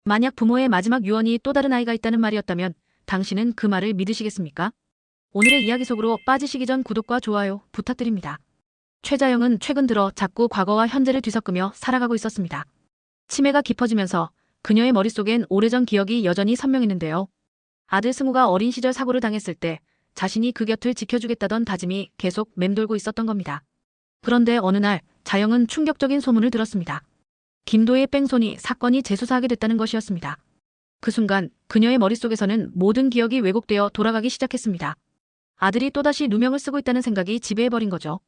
만약 부모의 마지막 유언이 또 다른 아이가 있다는 말이었다면 당신은 그 말을 믿으시겠습니까? 오늘의 이야기 속으로 빠지시기 전 구독과 좋아요 부탁드립니다. 최자영은 최근 들어 자꾸 과거와 현재를 뒤섞으며 살아가고 있었습니다. 치매가 깊어지면서 그녀의 머릿속엔 오래전 기억이 여전히 선명했는데요. 아들 승우가 어린 시절 사고를 당했을 때 자신이 그 곁을 지켜주겠다던 다짐이 계속 맴돌고 있었던 겁니다. 그런데 어느 날 자영은 충격적인 소문을 들었습니다. 김도의 뺑소니 사건이 재수사하게 됐다는 것이었습니다. 그 순간 그녀의 머릿속에서는 모든 기억이 왜곡되어 돌아가기 시작했습니다. 아들이 또다시 누명을 쓰고 있다는 생각이 지배해버린 거죠.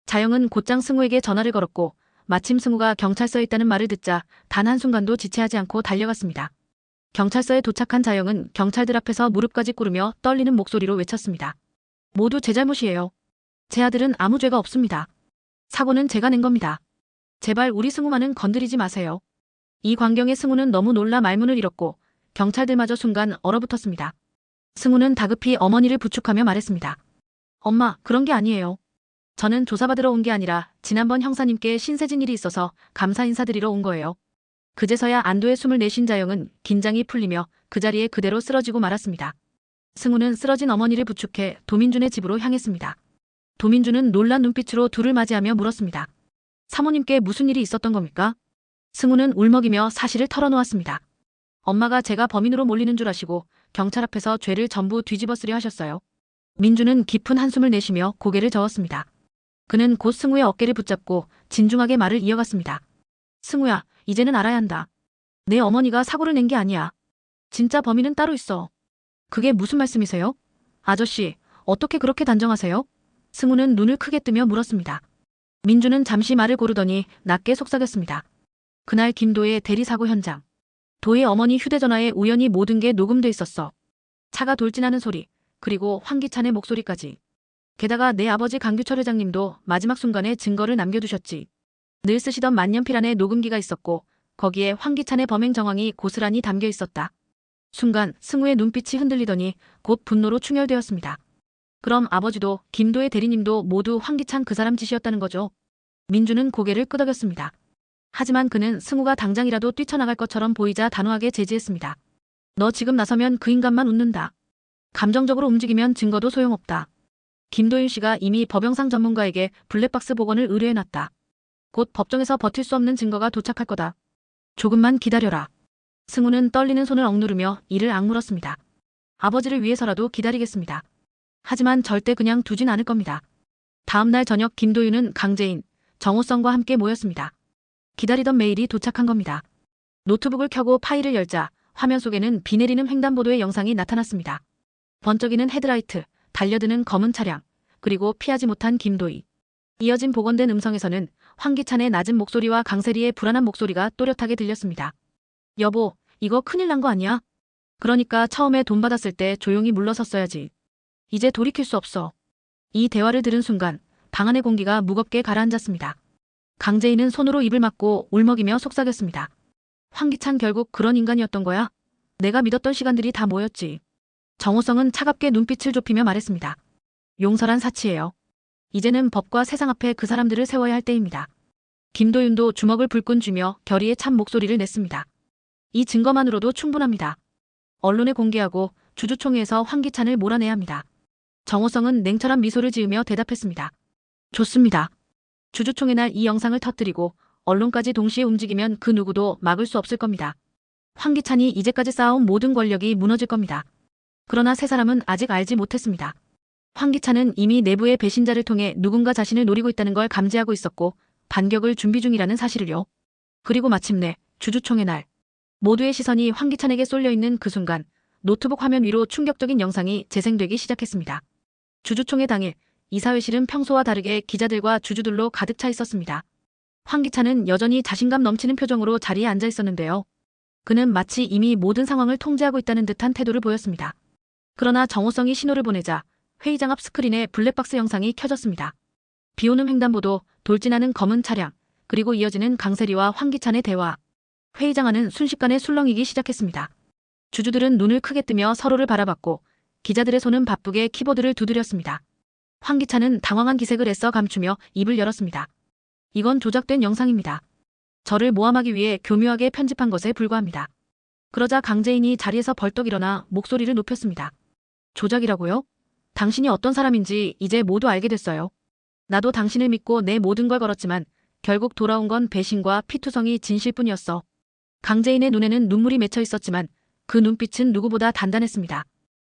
자영은 곧장 승우에게 전화를 걸었고 마침 승우가 경찰서에 있다는 말을 듣자 단 한순간도 지체하지 않고 달려갔습니다. 경찰서에 도착한 자영은 경찰들 앞에서 무릎까지 꿇으며 떨리는 목소리로 외쳤습니다. 모두 제 잘못이에요. 제 아들은 아무 죄가 없습니다. 사고는 제가 낸 겁니다. 제발 우리 승우만은 건드리지 마세요. 이 광경에 승우는 너무 놀라 말문을 잃었고 경찰들마저 순간 얼어붙었습니다. 승우는 다급히 어머니를 부축하며 말했습니다. 엄마, 그런 게 아니에요. 저는 조사받으러 온 게 아니라 지난번 형사님께 신세진 일이 있어서 감사 인사드리러 온 거예요. 그제서야 안도의 숨을 내쉰 자영은 긴장이 풀리며 그 자리에 그대로 쓰러지고 말았습니다. 승우는 쓰러진 어머니를 부축해 도민준의 집으로 향했습니다. 도민준은 놀란 눈빛으로 둘을 맞이하며 물었습니다. 사모님께 무슨 일이 있었던 겁니까? 승우는 울먹이며 사실을 털어놓았습니다. 엄마가 제가 범인으로 몰리는 줄 아시고 경찰 앞에서 죄를 전부 뒤집어쓰려 하셨어요. 민주는 깊은 한숨을 내쉬며 고개를 저었습니다. 그는 곧 승우의 어깨를 붙잡고 진중하게 말을 이어갔습니다. 승우야, 이제는 알아야 한다. 내 어머니가 사고를 낸 게 아니야. 진짜 범인은 따로 있어. 그게 무슨 말씀이세요? 아저씨, 어떻게 그렇게 단정하세요? 승우는 눈을 크게 뜨며 물었습니다. 민주는 잠시 말을 고르더니 낮게 속삭였습니다. 그날 김도의 대리사고 현장. 도의 어머니 휴대전화에 우연히 모든 게 녹음돼 있었어. 차가 돌진하는 소리, 그리고 황기찬의 목소리까지. 게다가 내 아버지 강규철 회장님도 마지막 순간에 증거를 남겨두셨지. 늘 쓰시던 만년필 안에 녹음기가 있었고 거기에 황기찬의 범행 정황이 고스란히 담겨 있었다. 순간 승우의 눈빛이 흔들리더니 곧 분노로 충혈되었습니다. 그럼 아버지도 김도의 대리님도 모두 황기찬 그 사람 짓이었다는 거죠. 민주는 고개를 끄덕였습니다. 하지만 그는 승우가 당장이라도 뛰쳐나갈 것처럼 보이자 단호하게 제지했습니다. 너 지금 나서면 그 인간만 웃는다. 감정적으로 움직이면 증거도 소용없다. 김도윤 씨가 이미 법영상 전문가에게 블랙박스 복원을 의뢰해놨다. 곧 법정에서 버틸 수 없는 증거가 도착할 거다. 조금만 기다려라. 승우는 떨리는 손을 억누르며 이를 악물었습니다. 아버지를 위해서라도 기다리겠습니다. 하지만 절대 그냥 두진 않을 겁니다. 다음 날 저녁 김도윤은 강재인, 정호성과 함께 모였습니다. 기다리던 메일이 도착한 겁니다. 노트북을 켜고 파일을 열자 화면 속에는 비 내리는 횡단보도의 영상이 나타났습니다. 번쩍이는 헤드라이트, 달려드는 검은 차량, 그리고 피하지 못한 김도희. 이어진 복원된 음성에서는 황기찬의 낮은 목소리와 강세리의 불안한 목소리가 또렷하게 들렸습니다. 여보, 이거 큰일 난 거 아니야? 그러니까 처음에 돈 받았을 때 조용히 물러섰어야지. 이제 돌이킬 수 없어. 이 대화를 들은 순간 방 안의 공기가 무겁게 가라앉았습니다. 강재인은 손으로 입을 막고 울먹이며 속삭였습니다. 황기찬 결국 그런 인간이었던 거야? 내가 믿었던 시간들이 다 뭐였지? 정호성은 차갑게 눈빛을 좁히며 말했습니다. 용서란 사치예요. 이제는 법과 세상 앞에 그 사람들을 세워야 할 때입니다. 김도윤도 주먹을 불끈 쥐며 결의에 찬 목소리를 냈습니다. 이 증거만으로도 충분합니다. 언론에 공개하고 주주총회에서 황기찬을 몰아내야 합니다. 정호성은 냉철한 미소를 지으며 대답했습니다. 좋습니다. 주주총회 날 이 영상을 터뜨리고 언론까지 동시에 움직이면 그 누구도 막을 수 없을 겁니다. 황기찬이 이제까지 쌓아온 모든 권력이 무너질 겁니다. 그러나 세 사람은 아직 알지 못했습니다. 황기찬은 이미 내부의 배신자를 통해 누군가 자신을 노리고 있다는 걸 감지하고 있었고 반격을 준비 중이라는 사실을요. 그리고 마침내 주주총회 날 모두의 시선이 황기찬에게 쏠려 있는 그 순간 노트북 화면 위로 충격적인 영상이 재생되기 시작했습니다. 주주총회 당일 이사회실은 평소와 다르게 기자들과 주주들로 가득 차 있었습니다. 황기찬은 여전히 자신감 넘치는 표정으로 자리에 앉아 있었는데요. 그는 마치 이미 모든 상황을 통제하고 있다는 듯한 태도를 보였습니다. 그러나 정호성이 신호를 보내자 회의장 앞 스크린에 블랙박스 영상이 켜졌습니다. 비오는 횡단보도, 돌진하는 검은 차량, 그리고 이어지는 강세리와 황기찬의 대화. 회의장 안은 순식간에 술렁이기 시작했습니다. 주주들은 눈을 크게 뜨며 서로를 바라봤고 기자들의 손은 바쁘게 키보드를 두드렸습니다. 황기찬은 당황한 기색을 애써 감추며 입을 열었습니다. 이건 조작된 영상입니다. 저를 모함하기 위해 교묘하게 편집한 것에 불과합니다. 그러자 강재인이 자리에서 벌떡 일어나 목소리를 높였습니다. 조작이라고요? 당신이 어떤 사람인지 이제 모두 알게 됐어요. 나도 당신을 믿고 내 모든 걸 걸었지만 결국 돌아온 건 배신과 피투성이 진실뿐이었어. 강재인의 눈에는 눈물이 맺혀 있었지만 그 눈빛은 누구보다 단단했습니다.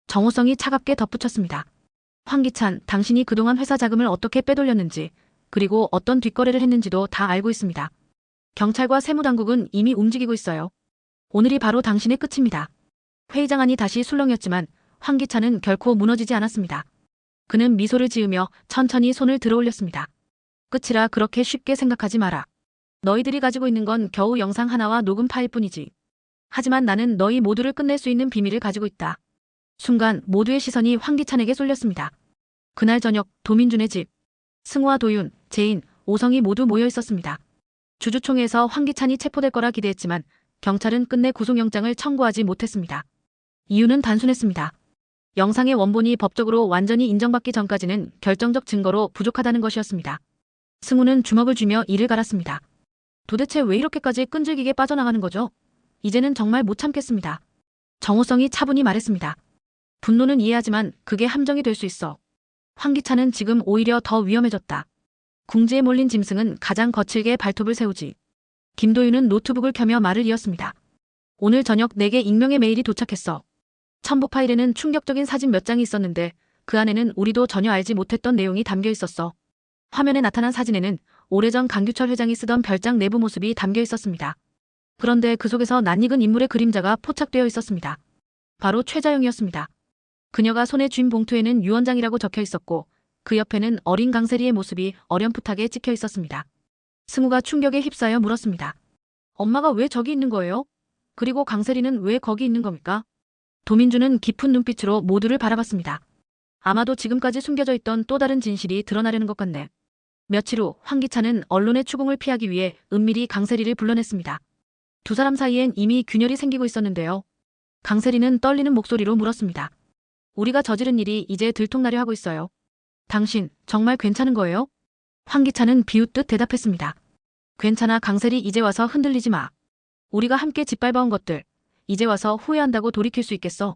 정호성이 차갑게 덧붙였습니다. 황기찬, 당신이 그동안 회사 자금을 어떻게 빼돌렸는지, 그리고 어떤 뒷거래를 했는지도 다 알고 있습니다. 경찰과 세무당국은 이미 움직이고 있어요. 오늘이 바로 당신의 끝입니다. 회의장 안이 다시 술렁였지만 황기찬은 결코 무너지지 않았습니다. 그는 미소를 지으며 천천히 손을 들어 올렸습니다. 끝이라 그렇게 쉽게 생각하지 마라. 너희들이 가지고 있는 건 겨우 영상 하나와 녹음 파일 뿐이지. 하지만 나는 너희 모두를 끝낼 수 있는 비밀을 가지고 있다. 순간 모두의 시선이 황기찬에게 쏠렸습니다. 그날 저녁 도민준의 집. 승우와 도윤, 재인, 오성이 모두 모여 있었습니다. 주주총회에서 황기찬이 체포될 거라 기대했지만 경찰은 끝내 구속영장을 청구하지 못했습니다. 이유는 단순했습니다. 영상의 원본이 법적으로 완전히 인정받기 전까지는 결정적 증거로 부족하다는 것이었습니다. 승우는 주먹을 쥐며 이를 갈았습니다. 도대체 왜 이렇게까지 끈질기게 빠져나가는 거죠? 이제는 정말 못 참겠습니다. 정호성이 차분히 말했습니다. 분노는 이해하지만 그게 함정이 될 수 있어. 황기찬은 지금 오히려 더 위험해졌다. 궁지에 몰린 짐승은 가장 거칠게 발톱을 세우지. 김도윤은 노트북을 켜며 말을 이었습니다. 오늘 저녁 내게 익명의 메일이 도착했어. 첨부 파일에는 충격적인 사진 몇 장이 있었는데 그 안에는 우리도 전혀 알지 못했던 내용이 담겨 있었어. 화면에 나타난 사진에는 오래전 강규철 회장이 쓰던 별장 내부 모습이 담겨 있었습니다. 그런데 그 속에서 낯익은 인물의 그림자가 포착되어 있었습니다. 바로 최자영이었습니다. 그녀가 손에 쥔 봉투에는 유원장이라고 적혀 있었고 그 옆에는 어린 강세리의 모습이 어렴풋하게 찍혀 있었습니다. 승우가 충격에 휩싸여 물었습니다. 엄마가 왜 저기 있는 거예요? 그리고 강세리는 왜 거기 있는 겁니까? 도민주는 깊은 눈빛으로 모두를 바라봤습니다. 아마도 지금까지 숨겨져 있던 또 다른 진실이 드러나려는 것 같네. 며칠 후 황기찬은 언론의 추궁을 피하기 위해 은밀히 강세리를 불러냈습니다. 두 사람 사이엔 이미 균열이 생기고 있었는데요. 강세리는 떨리는 목소리로 물었습니다. 우리가 저지른 일이 이제 들통나려 하고 있어요. 당신 정말 괜찮은 거예요? 황기찬은 비웃듯 대답했습니다. 괜찮아 강세리, 이제 와서 흔들리지 마. 우리가 함께 짓밟아온 것들 이제 와서 후회한다고 돌이킬 수 있겠어.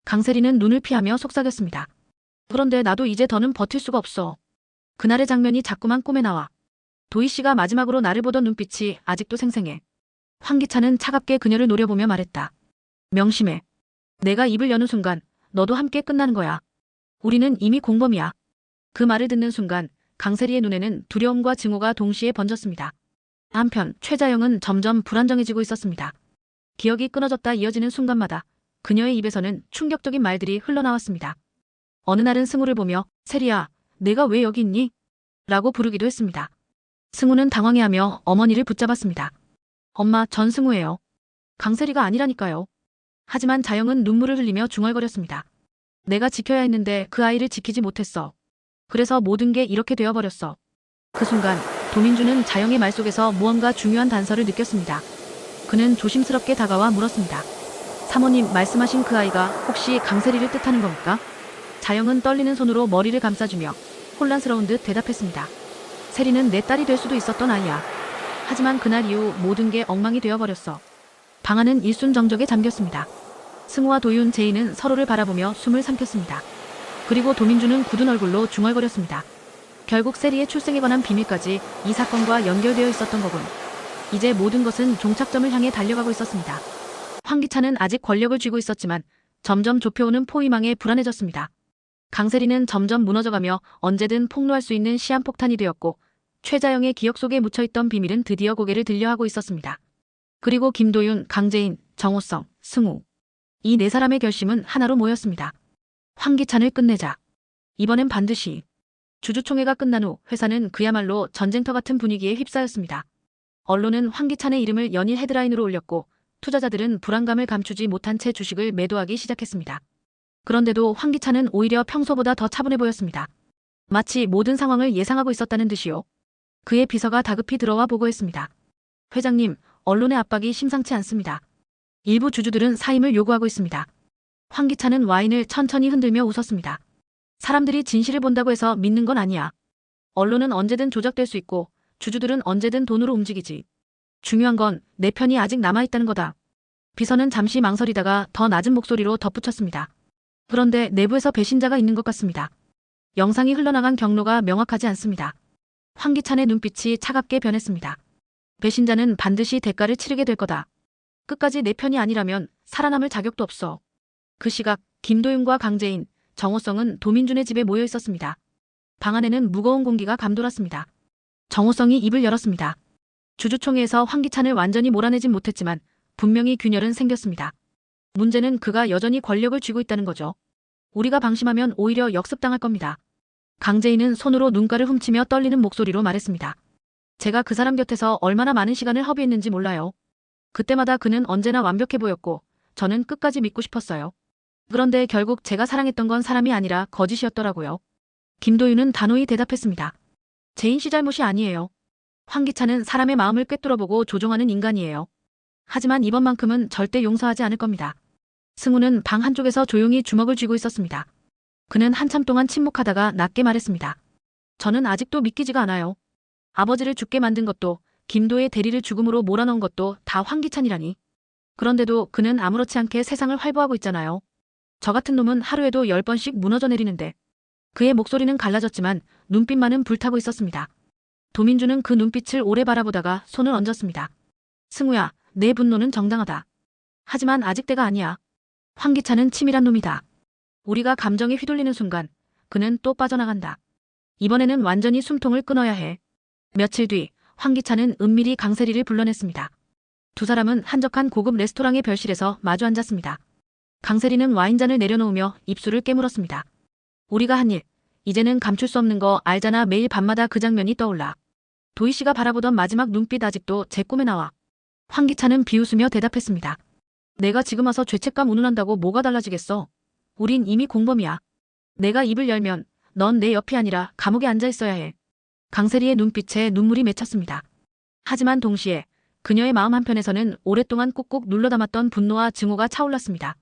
강세리는 눈을 피하며 속삭였습니다. 그런데 나도 이제 더는 버틸 수가 없어. 그날의 장면이 자꾸만 꿈에 나와. 도희 씨가 마지막으로 나를 보던 눈빛이 아직도 생생해. 황기찬은 차갑게 그녀를 노려보며 말했다. 명심해. 내가 입을 여는 순간 너도 함께 끝나는 거야. 우리는 이미 공범이야. 그 말을 듣는 순간 강세리의 눈에는 두려움과 증오가 동시에 번졌습니다. 한편 최자영은 점점 불안정해지고 있었습니다. 기억이 끊어졌다 이어지는 순간마다 그녀의 입에서는 충격적인 말들이 흘러나왔습니다. 어느 날은 승우를 보며 세리야, 내가 왜 여기 있니? 라고 부르기도 했습니다. 승우는 당황해하며 어머니를 붙잡았습니다. 엄마, 전 승우예요. 강세리가 아니라니까요. 하지만 자영은 눈물을 흘리며 중얼거렸습니다. 내가 지켜야 했는데 그 아이를 지키지 못했어. 그래서 모든 게 이렇게 되어버렸어. 그 순간 도민주는 자영의 말 속에서 무언가 중요한 단서를 느꼈습니다. 그는 조심스럽게 다가와 물었습니다. 사모님, 말씀하신 그 아이가 혹시 강세리를 뜻하는 겁니까? 자영은 떨리는 손으로 머리를 감싸주며 혼란스러운 듯 대답했습니다. 세리는 내 딸이 될 수도 있었던 아이야. 하지만 그날 이후 모든 게 엉망이 되어버렸어. 방 안은 일순정적에 잠겼습니다. 승우와 도윤, 재인은 서로를 바라보며 숨을 삼켰습니다. 그리고 도민주는 굳은 얼굴로 중얼거렸습니다. 결국 세리의 출생에 관한 비밀까지 이 사건과 연결되어 있었던 거군. 이제 모든 것은 종착점을 향해 달려가고 있었습니다. 황기찬은 아직 권력을 쥐고 있었지만 점점 좁혀오는 포위망에 불안해졌습니다. 강세리는 점점 무너져가며 언제든 폭로할 수 있는 시한폭탄이 되었고 최자영의 기억 속에 묻혀있던 비밀은 드디어 고개를 들려하고 있었습니다. 그리고 김도윤, 강재인, 정호성, 승우. 이 네 사람의 결심은 하나로 모였습니다. 황기찬을 끝내자. 이번엔 반드시. 주주총회가 끝난 후 회사는 그야말로 전쟁터 같은 분위기에 휩싸였습니다. 언론은 황기찬의 이름을 연일 헤드라인으로 올렸고 투자자들은 불안감을 감추지 못한 채 주식을 매도하기 시작했습니다. 그런데도 황기찬은 오히려 평소보다 더 차분해 보였습니다. 마치 모든 상황을 예상하고 있었다는 듯이요. 그의 비서가 다급히 들어와 보고했습니다. 회장님, 언론의 압박이 심상치 않습니다. 일부 주주들은 사임을 요구하고 있습니다. 황기찬은 와인을 천천히 흔들며 웃었습니다. 사람들이 진실을 본다고 해서 믿는 건 아니야. 언론은 언제든 조작될 수 있고 주주들은 언제든 돈으로 움직이지. 중요한 건 내 편이 아직 남아있다는 거다. 비서는 잠시 망설이다가 더 낮은 목소리로 덧붙였습니다. 그런데 내부에서 배신자가 있는 것 같습니다. 영상이 흘러나간 경로가 명확하지 않습니다. 황기찬의 눈빛이 차갑게 변했습니다. 배신자는 반드시 대가를 치르게 될 거다. 끝까지 내 편이 아니라면 살아남을 자격도 없어. 그 시각 김도윤과 강재인, 정호성은 도민준의 집에 모여 있었습니다. 방 안에는 무거운 공기가 감돌았습니다. 정호성이 입을 열었습니다. 주주총회에서 황기찬을 완전히 몰아내진 못했지만 분명히 균열은 생겼습니다. 문제는 그가 여전히 권력을 쥐고 있다는 거죠. 우리가 방심하면 오히려 역습당할 겁니다. 강재인은 손으로 눈가를 훔치며 떨리는 목소리로 말했습니다. 제가 그 사람 곁에서 얼마나 많은 시간을 허비했는지 몰라요. 그때마다 그는 언제나 완벽해 보였고 저는 끝까지 믿고 싶었어요. 그런데 결국 제가 사랑했던 건 사람이 아니라 거짓이었더라고요. 김도윤은 단호히 대답했습니다. 재인 씨 잘못이 아니에요. 황기찬은 사람의 마음을 꿰뚫어보고 조종하는 인간이에요. 하지만 이번만큼은 절대 용서하지 않을 겁니다. 승우는 방 한쪽에서 조용히 주먹을 쥐고 있었습니다. 그는 한참 동안 침묵하다가 낮게 말했습니다. 저는 아직도 믿기지가 않아요. 아버지를 죽게 만든 것도 김도의 대리를 죽음으로 몰아넣은 것도 다 황기찬이라니. 그런데도 그는 아무렇지 않게 세상을 활보하고 있잖아요. 저 같은 놈은 하루에도 10번씩 무너져 내리는데. 그의 목소리는 갈라졌지만 눈빛만은 불타고 있었습니다. 도민주는 그 눈빛을 오래 바라보다가 손을 얹었습니다. 승우야, 내 분노는 정당하다. 하지만 아직 때가 아니야. 황기찬은 치밀한 놈이다. 우리가 감정에 휘둘리는 순간 그는 또 빠져나간다. 이번에는 완전히 숨통을 끊어야 해. 며칠 뒤 황기찬은 은밀히 강세리를 불러냈습니다. 두 사람은 한적한 고급 레스토랑의 별실에서 마주 앉았습니다. 강세리는 와인잔을 내려놓으며 입술을 깨물었습니다. 우리가 한 일, 이제는 감출 수 없는 거 알잖아. 매일 밤마다 그 장면이 떠올라. 도희 씨가 바라보던 마지막 눈빛 아직도 제 꿈에 나와. 황기찬은 비웃으며 대답했습니다. 내가 지금 와서 죄책감 운운한다고 뭐가 달라지겠어. 우린 이미 공범이야. 내가 입을 열면 넌 내 옆이 아니라 감옥에 앉아 있어야 해. 강세리의 눈빛에 눈물이 맺혔습니다. 하지만 동시에 그녀의 마음 한편에서는 오랫동안 꾹꾹 눌러 담았던 분노와 증오가 차올랐습니다.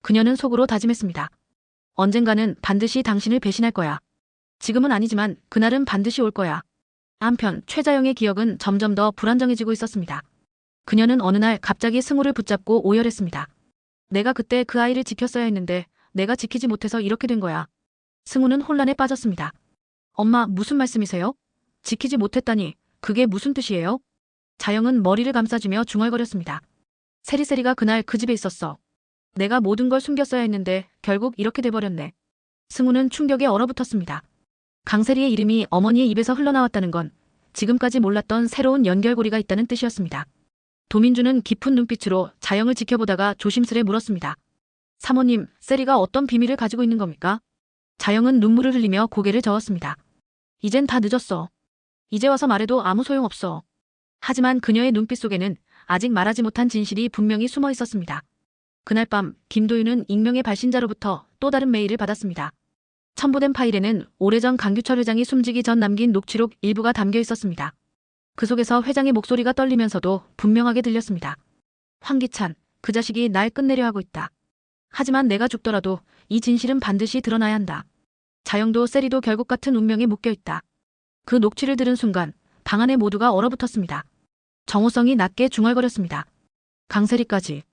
그녀는 속으로 다짐했습니다. 언젠가는 반드시 당신을 배신할 거야. 지금은 아니지만 그날은 반드시 올 거야. 한편 최자영의 기억은 점점 더 불안정해지고 있었습니다. 그녀는 어느 날 갑자기 승우를 붙잡고 오열했습니다. 내가 그때 그 아이를 지켰어야 했는데 내가 지키지 못해서 이렇게 된 거야. 승우는 혼란에 빠졌습니다. 엄마, 무슨 말씀이세요? 지키지 못했다니 그게 무슨 뜻이에요? 자영은 머리를 감싸주며 중얼거렸습니다. 세리세리가 그날 그 집에 있었어. 내가 모든 걸 숨겼어야 했는데 결국 이렇게 돼버렸네. 승우는 충격에 얼어붙었습니다. 강세리의 이름이 어머니의 입에서 흘러나왔다는 건 지금까지 몰랐던 새로운 연결고리가 있다는 뜻이었습니다. 도민주는 깊은 눈빛으로 자영을 지켜보다가 조심스레 물었습니다. 사모님, 세리가 어떤 비밀을 가지고 있는 겁니까? 자영은 눈물을 흘리며 고개를 저었습니다. 이젠 다 늦었어. 이제 와서 말해도 아무 소용없어. 하지만 그녀의 눈빛 속에는 아직 말하지 못한 진실이 분명히 숨어 있었습니다. 그날 밤 김도윤은 익명의 발신자로부터 또 다른 메일을 받았습니다. 첨부된 파일에는 오래전 강규철 회장이 숨지기 전 남긴 녹취록 일부가 담겨 있었습니다. 그 속에서 회장의 목소리가 떨리면서도 분명하게 들렸습니다. 황기찬, 그 자식이 날 끝내려 하고 있다. 하지만 내가 죽더라도 이 진실은 반드시 드러나야 한다. 자영도 세리도 결국 같은 운명에 묶여있다. 그 녹취를 들은 순간 방 안에 모두가 얼어붙었습니다. 정호성이 낮게 중얼거렸습니다. 강세리까지.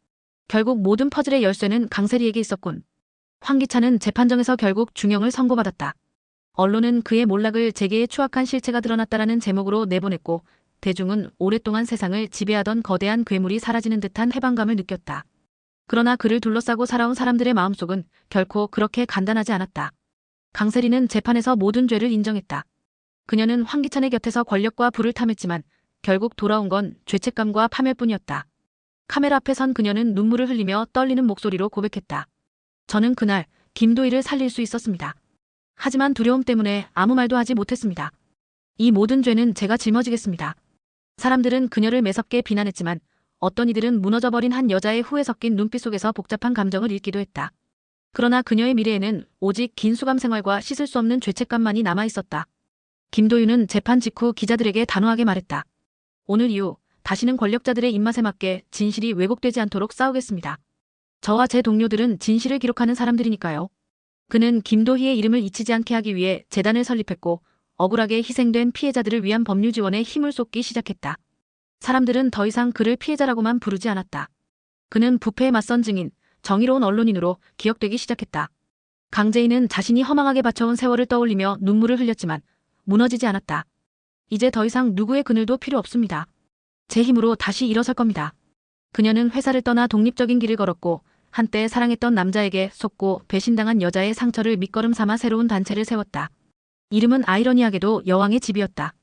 결국 모든 퍼즐의 열쇠는 강세리에게 있었군. 황기찬은 재판정에서 결국 중형을 선고받았다. 언론은 그의 몰락을 재계의 추악한 실체가 드러났다라는 제목으로 내보냈고 대중은 오랫동안 세상을 지배하던 거대한 괴물이 사라지는 듯한 해방감을 느꼈다. 그러나 그를 둘러싸고 살아온 사람들의 마음속은 결코 그렇게 간단하지 않았다. 강세리는 재판에서 모든 죄를 인정했다. 그녀는 황기찬의 곁에서 권력과 부를 탐했지만 결국 돌아온 건 죄책감과 파멸뿐이었다. 카메라 앞에 선 그녀는 눈물을 흘리며 떨리는 목소리로 고백했다. 저는 그날 김도희를 살릴 수 있었습니다. 하지만 두려움 때문에 아무 말도 하지 못했습니다. 이 모든 죄는 제가 짊어지겠습니다. 사람들은 그녀를 매섭게 비난했지만 어떤 이들은 무너져버린 한 여자의 후회 섞인 눈빛 속에서 복잡한 감정을 읽기도 했다. 그러나 그녀의 미래에는 오직 긴 수감 생활과 씻을 수 없는 죄책감만이 남아있었다. 김도윤은 재판 직후 기자들에게 단호하게 말했다. 오늘 이후 다시는 권력자들의 입맛에 맞게 진실이 왜곡되지 않도록 싸우겠습니다. 저와 제 동료들은 진실을 기록하는 사람들이니까요. 그는 김도희의 이름을 잊히지 않게 하기 위해 재단을 설립했고 억울하게 희생된 피해자들을 위한 법률 지원에 힘을 쏟기 시작했다. 사람들은 더 이상 그를 피해자라고만 부르지 않았다. 그는 부패에 맞선 증인, 정의로운 언론인으로 기억되기 시작했다. 강재인은 자신이 허망하게 바쳐온 세월을 떠올리며 눈물을 흘렸지만 무너지지 않았다. 이제 더 이상 누구의 그늘도 필요 없습니다. 제 힘으로 다시 일어설 겁니다. 그녀는 회사를 떠나 독립적인 길을 걸었고 한때 사랑했던 남자에게 속고 배신당한 여자의 상처를 밑거름 삼아 새로운 단체를 세웠다. 이름은 아이러니하게도 여왕의 집이었다.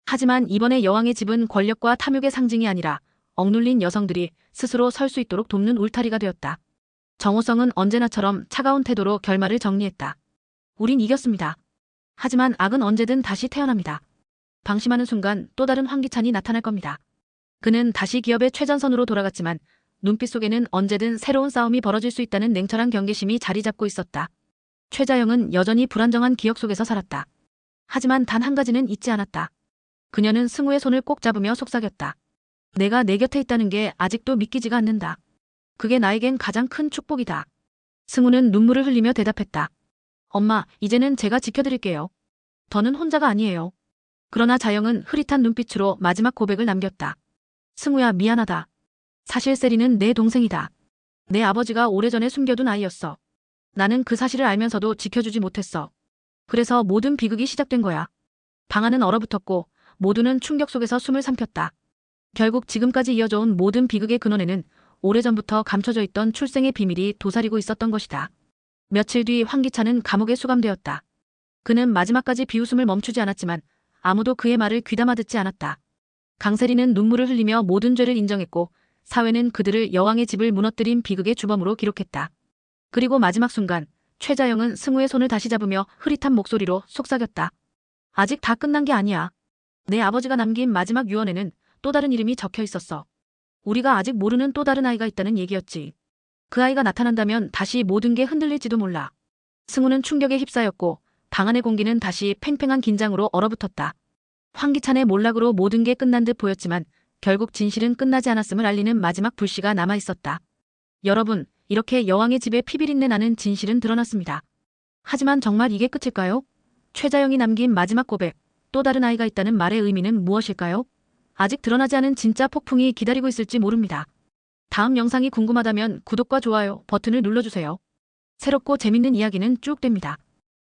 하지만 이번에 여왕의 집은 권력과 탐욕의 상징이 아니라 억눌린 여성들이 스스로 설 수 있도록 돕는 울타리가 되었다. 정호성은 언제나처럼 차가운 태도로 결말을 정리했다. 우린 이겼습니다. 하지만 악은 언제든 다시 태어납니다. 방심하는 순간 또 다른 황기찬이 나타날 겁니다. 그는 다시 기업의 최전선으로 돌아갔지만 눈빛 속에는 언제든 새로운 싸움이 벌어질 수 있다는 냉철한 경계심이 자리 잡고 있었다. 최자영은 여전히 불안정한 기억 속에서 살았다. 하지만 단 한 가지는 잊지 않았다. 그녀는 승우의 손을 꼭 잡으며 속삭였다. 내가 내 곁에 있다는 게 아직도 믿기지가 않는다. 그게 나에겐 가장 큰 축복이다. 승우는 눈물을 흘리며 대답했다. 엄마, 이제는 제가 지켜드릴게요. 더는 혼자가 아니에요. 그러나 자영은 흐릿한 눈빛으로 마지막 고백을 남겼다. 승우야, 미안하다. 사실 세리는 내 동생이다. 내 아버지가 오래전에 숨겨둔 아이였어. 나는 그 사실을 알면서도 지켜주지 못했어. 그래서 모든 비극이 시작된 거야. 방 안은 얼어붙었고 모두는 충격 속에서 숨을 삼켰다. 결국 지금까지 이어져온 모든 비극의 근원에는 오래전부터 감춰져 있던 출생의 비밀이 도사리고 있었던 것이다. 며칠 뒤 황기찬은 감옥에 수감되었다. 그는 마지막까지 비웃음을 멈추지 않았지만 아무도 그의 말을 귀담아 듣지 않았다. 강세리는 눈물을 흘리며 모든 죄를 인정했고 사회는 그들을 여왕의 집을 무너뜨린 비극의 주범으로 기록했다. 그리고 마지막 순간 최자영은 승우의 손을 다시 잡으며 흐릿한 목소리로 속삭였다. 아직 다 끝난 게 아니야. 내 아버지가 남긴 마지막 유언에는 또 다른 이름이 적혀 있었어. 우리가 아직 모르는 또 다른 아이가 있다는 얘기였지. 그 아이가 나타난다면 다시 모든 게 흔들릴지도 몰라. 승우는 충격에 휩싸였고 방 안의 공기는 다시 팽팽한 긴장으로 얼어붙었다. 황기찬의 몰락으로 모든 게 끝난 듯 보였지만 결국 진실은 끝나지 않았음을 알리는 마지막 불씨가 남아있었다. 여러분, 이렇게 여왕의 집에 피비린내 나는 진실은 드러났습니다. 하지만 정말 이게 끝일까요? 최자영이 남긴 마지막 고백, 또 다른 아이가 있다는 말의 의미는 무엇일까요? 아직 드러나지 않은 진짜 폭풍이 기다리고 있을지 모릅니다. 다음 영상이 궁금하다면 구독과 좋아요 버튼을 눌러주세요. 새롭고 재밌는 이야기는 쭉 됩니다.